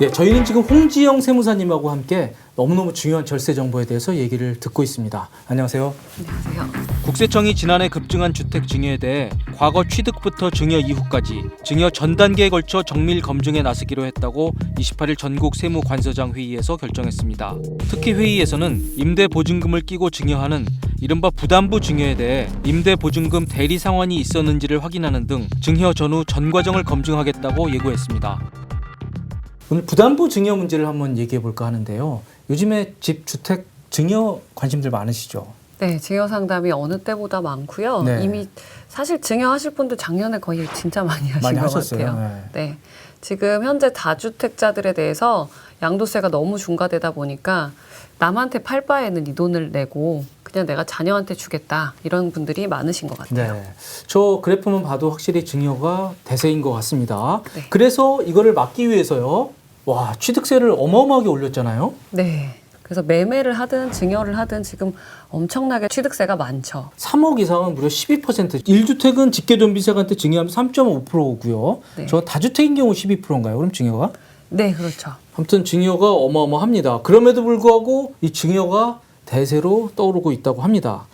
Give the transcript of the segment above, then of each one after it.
예, 저희는 지금 홍지영 세무사님하고 함께 너무너무 중요한 절세 정보에 대해서 얘기를 듣고 있습니다. 안녕하세요. 안녕하세요. 국세청이 지난해 급증한 주택 증여에 대해 과거 취득부터 증여 이후까지 증여 전 단계에 걸쳐 정밀 검증에 나서기로 했다고 28일 전국 세무관서장 회의에서 결정했습니다. 특히 회의에서는 임대보증금을 끼고 증여하는 이른바 부담부 증여에 대해 임대보증금 대리 상환이 있었는지를 확인하는 등 증여 전후 전 과정을 검증하겠다고 예고했습니다. 오늘 부담부 증여 문제를 한번 얘기해 볼까 하는데요. 요즘에 집, 주택 증여 관심들 많으시죠? 네, 증여 상담이 어느 때보다 많고요. 네. 이미 사실 증여하실 분들 작년에 거의 진짜 많이 하신 많이 것 하셨어요. 같아요. 네. 지금 현재 다주택자들에 대해서 양도세가 너무 중과되다 보니까 남한테 팔 바에는 이 돈을 내고 그냥 내가 자녀한테 주겠다 이런 분들이 많으신 것 같아요. 네. 저 그래프만 봐도 확실히 증여가 대세인 것 같습니다. 네. 그래서 이거를 막기 위해서요. 와, 취득세를 어마어마하게 올렸잖아요. 네. 그래서 매매를 하든 증여를 하든 지금 엄청나게 취득세가 많죠. 3억 이상은 무려 12%. 1주택은 직계존비세한테 증여하면 3.5%고요. 네. 저 다주택인 경우 12%인가요? 그럼 증여가? 네, 그렇죠. 아무튼 증여가 어마어마합니다. 그럼에도 불구하고 이 증여가 대세로 떠오르고 있다고 합니다.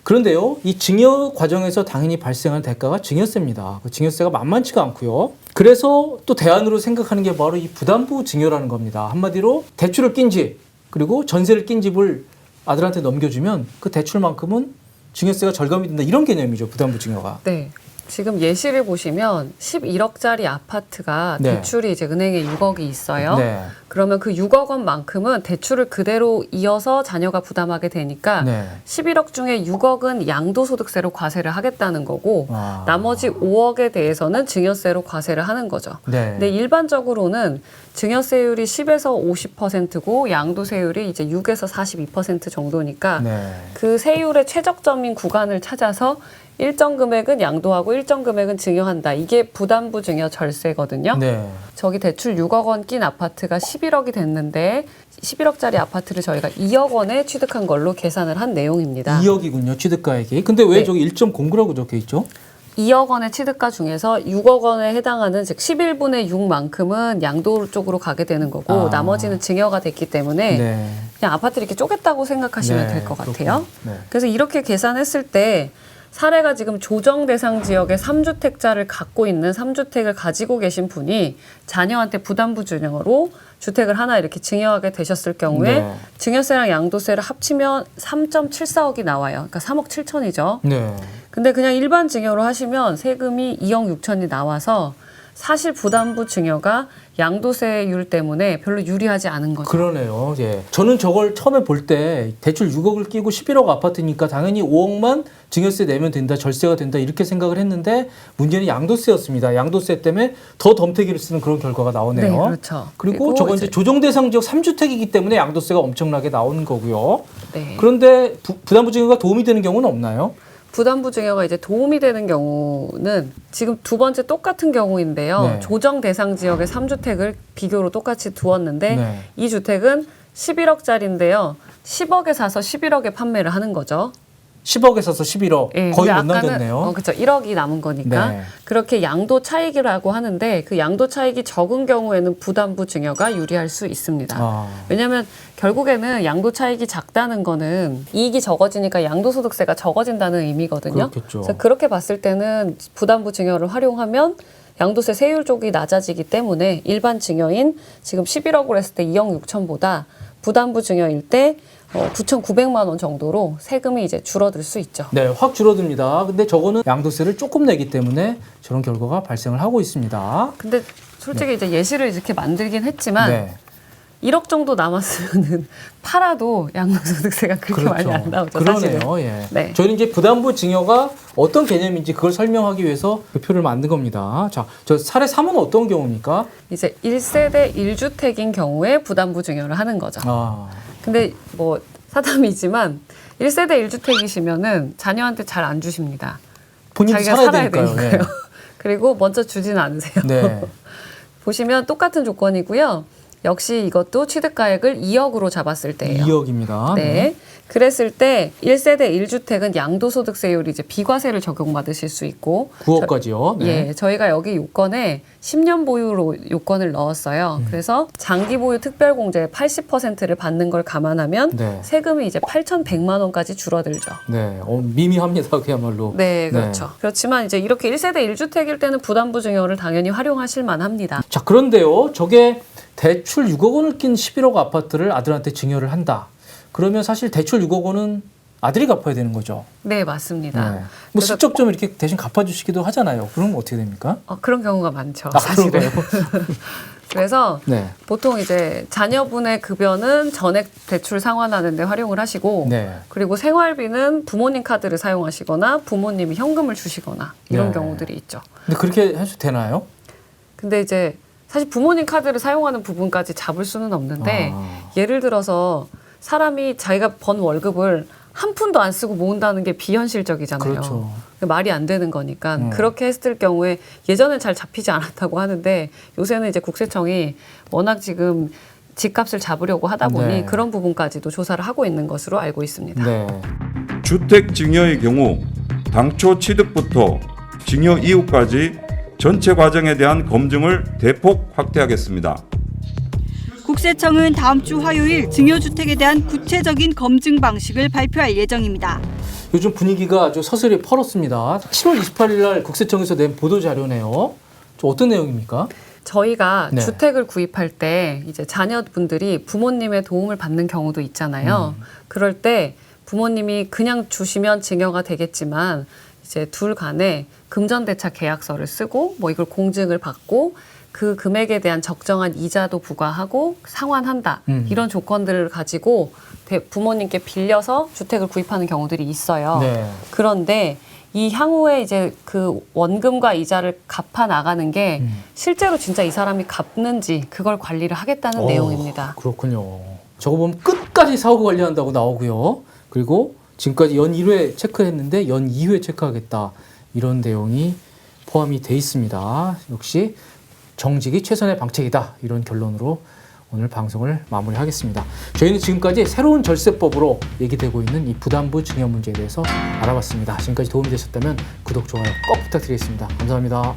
그런데요, 이 증여 과정에서 당연히 발생하는 대가가 증여세입니다. 그 증여세가 만만치가 않고요. 그래서 또 대안으로 생각하는 게 바로 이 부담부 증여라는 겁니다. 한마디로 대출을 낀 집, 그리고 전세를 낀 집을 아들한테 넘겨주면 그 대출만큼은 증여세가 절감이 된다. 이런 개념이죠, 부담부 증여가. 네. 지금 예시를 보시면 11억짜리 아파트가 네. 대출이 이제 은행에 6억이 있어요. 네. 그러면 그 6억 원만큼은 대출을 그대로 이어서 자녀가 부담하게 되니까 네. 11억 중에 6억은 양도소득세로 과세를 하겠다는 거고 아. 나머지 5억에 대해서는 증여세로 과세를 하는 거죠. 네. 근데 일반적으로는 증여세율이 10에서 50%고 양도세율이 이제 6에서 42% 정도니까 네. 그 세율의 최적점인 구간을 찾아서 일정 금액은 양도하고 일정 금액은 증여한다. 이게 부담부 증여 절세거든요. 네. 저기 대출 6억 원 낀 아파트가 11억이 됐는데 11억짜리 아파트를 저희가 2억 원에 취득한 걸로 계산을 한 내용입니다. 2억이군요, 취득가액이. 근데 왜 네. 저기 1.09라고 적혀 있죠? 2억 원의 취득가 중에서 6억 원에 해당하는 즉 11분의 6만큼은 양도 쪽으로 가게 되는 거고 아. 나머지는 증여가 됐기 때문에 네. 그냥 아파트를 이렇게 쪼갰다고 생각하시면 네, 될 것 그렇군요. 같아요. 네. 그래서 이렇게 계산했을 때 사례가 지금 조정 대상 지역의 3주택자를 갖고 있는 3주택을 가지고 계신 분이 자녀한테 부담부 증여로 주택을 하나 이렇게 증여하게 되셨을 경우에 네. 증여세랑 양도세를 합치면 3.74억이 나와요. 그러니까 3억 7천이죠. 네. 근데 그냥 일반 증여로 하시면 세금이 2억 6천이 나와서 사실 부담부 증여가 양도세율 때문에 별로 유리하지 않은 거죠. 그러네요. 예. 저는 저걸 처음에 볼 때 대출 6억을 끼고 11억 아파트니까 당연히 5억만 증여세 내면 된다, 절세가 된다 이렇게 생각을 했는데 문제는 양도세였습니다. 양도세 때문에 더 덤태기를 쓰는 그런 결과가 나오네요. 네, 그렇죠. 그리고 저건 이제 조정 대상 지역 3주택이기 때문에 양도세가 엄청나게 나오는 거고요. 네. 그런데 부담부 증여가 도움이 되는 경우는 없나요? 부담부 증여가 이제 도움이 되는 경우는 지금 두 번째 똑같은 경우인데요. 네. 조정 대상 지역의 3주택을 비교로 똑같이 두었는데 네. 이 주택은 11억짜리인데요. 10억에 사서 11억에 판매를 하는 거죠. 10억에 사서 11억. 예, 거의 근데 못 아까는 남겼네요. 그렇죠. 1억이 남은 거니까. 네. 그렇게 양도 차익이라고 하는데 그 양도 차익이 적은 경우에는 부담부 증여가 유리할 수 있습니다. 아. 왜냐하면 결국에는 양도 차익이 작다는 거는 이익이 적어지니까 양도소득세가 적어진다는 의미거든요. 그렇겠죠. 그래서 그렇게 봤을 때는 부담부 증여를 활용하면 양도세 세율 쪽이 낮아지기 때문에 일반 증여인 지금 11억으로 했을 때 2억 6천보다 부담부 증여일 때 9,900만 원 정도로 세금이 이제 줄어들 수 있죠. 네, 확 줄어듭니다. 근데 저거는 양도세를 조금 내기 때문에 저런 결과가 발생을 하고 있습니다. 근데 솔직히 이제 예시를 이렇게 만들긴 했지만 네. 1억 정도 남았으면은 팔아도 양도소득세가 그렇게 많이 안 나오죠. 사실은. 그러네요. 예. 네. 저희는 이제 부담부 증여가 어떤 개념인지 그걸 설명하기 위해서 그 표를 만든 겁니다. 자, 저 사례 3은 어떤 경우입니까? 이제 1세대 1주택인 경우에 부담부 증여를 하는 거죠. 아, 근데 뭐 사담이지만 1세대 1주택이시면은 자녀한테 잘 안 주십니다. 본인도 자기가 살아야 되니까요. 네. 그리고 먼저 주지는 않으세요. 네. 보시면 똑같은 조건이고요. 역시 이것도 취득가액을 2억으로 잡았을 때예요. 2억입니다. 네. 그랬을 때 1세대 1주택은 양도소득세율이 이제 비과세를 적용받으실 수 있고 9억까지요. 네. 예, 저희가 여기 요건에 10년 보유로 요건을 넣었어요. 그래서 장기 보유 특별 공제 80%를 받는 걸 감안하면 네. 세금이 이제 8,100만 원까지 줄어들죠. 네. 미미합니다. 그야말로. 네, 그렇죠. 그렇지만 이제 이렇게 1세대 1주택일 때는 부담부 증여를 당연히 활용하실 만합니다. 자, 그런데요. 저게 대출 6억 원을 낀 11억 아파트를 아들한테 증여를 한다. 그러면 사실 대출 6억 원은 아들이 갚아야 되는 거죠. 네, 맞습니다. 네. 뭐 그래서- 슬쩍 좀 이렇게 대신 갚아주시기도 하잖아요. 그러면 어떻게 됩니까? 그런 경우가 많죠. 아, 사실은. 그런가요? 그래서 네. 보통 이제 자녀분의 급여는 전액 대출 상환하는 데 활용을 하시고 네. 그리고 생활비는 부모님 카드를 사용하시거나 부모님이 현금을 주시거나 이런 네. 경우들이 있죠. 근데 그렇게 해도 되나요? 근데 이제 사실 부모님 카드를 사용하는 부분까지 잡을 수는 없는데 예를 들어서 사람이 자기가 번 월급을 한 푼도 안 쓰고 모은다는 게 비현실적이잖아요. 그렇죠. 말이 안 되는 거니까 그렇게 했을 경우에 예전엔 잘 잡히지 않았다고 하는데 요새는 이제 국세청이 워낙 지금 집값을 잡으려고 하다 보니 네. 그런 부분까지도 조사를 하고 있는 것으로 알고 있습니다. 네. 주택 증여의 경우 당초 취득부터 증여 이후까지 전체 과정에 대한 검증을 대폭 확대하겠습니다. 국세청은 다음 주 화요일 증여주택에 대한 구체적인 검증 방식을 발표할 예정입니다. 요즘 분위기가 아주 서슬이 펄었습니다. 7월 28일 날 국세청에서 낸 보도 자료네요. 좀 어떤 내용입니까? 저희가 네. 주택을 구입할 때 이제 자녀분들이 부모님의 도움을 받는 경우도 있잖아요. 그럴 때 부모님이 그냥 주시면 증여가 되겠지만 이제 둘 간에 금전대차 계약서를 쓰고 뭐 이걸 공증을 받고 그 금액에 대한 적정한 이자도 부과하고 상환한다. 이런 조건들을 가지고 부모님께 빌려서 주택을 구입하는 경우들이 있어요. 네. 그런데 이 향후에 이제 그 원금과 이자를 갚아 나가는 게 실제로 진짜 이 사람이 갚는지 그걸 관리를 하겠다는 내용입니다. 그렇군요. 저거 보면 끝까지 사후 관리한다고 나오고요. 그리고 지금까지 연 1회 체크했는데 연 2회 체크하겠다. 이런 내용이 포함이 돼 있습니다. 역시 정직이 최선의 방책이다. 이런 결론으로 오늘 방송을 마무리하겠습니다. 저희는 지금까지 새로운 절세법으로 얘기되고 있는 이 부담부 증여 문제에 대해서 알아봤습니다. 지금까지 도움이 되셨다면 구독, 좋아요 꼭 부탁드리겠습니다. 감사합니다.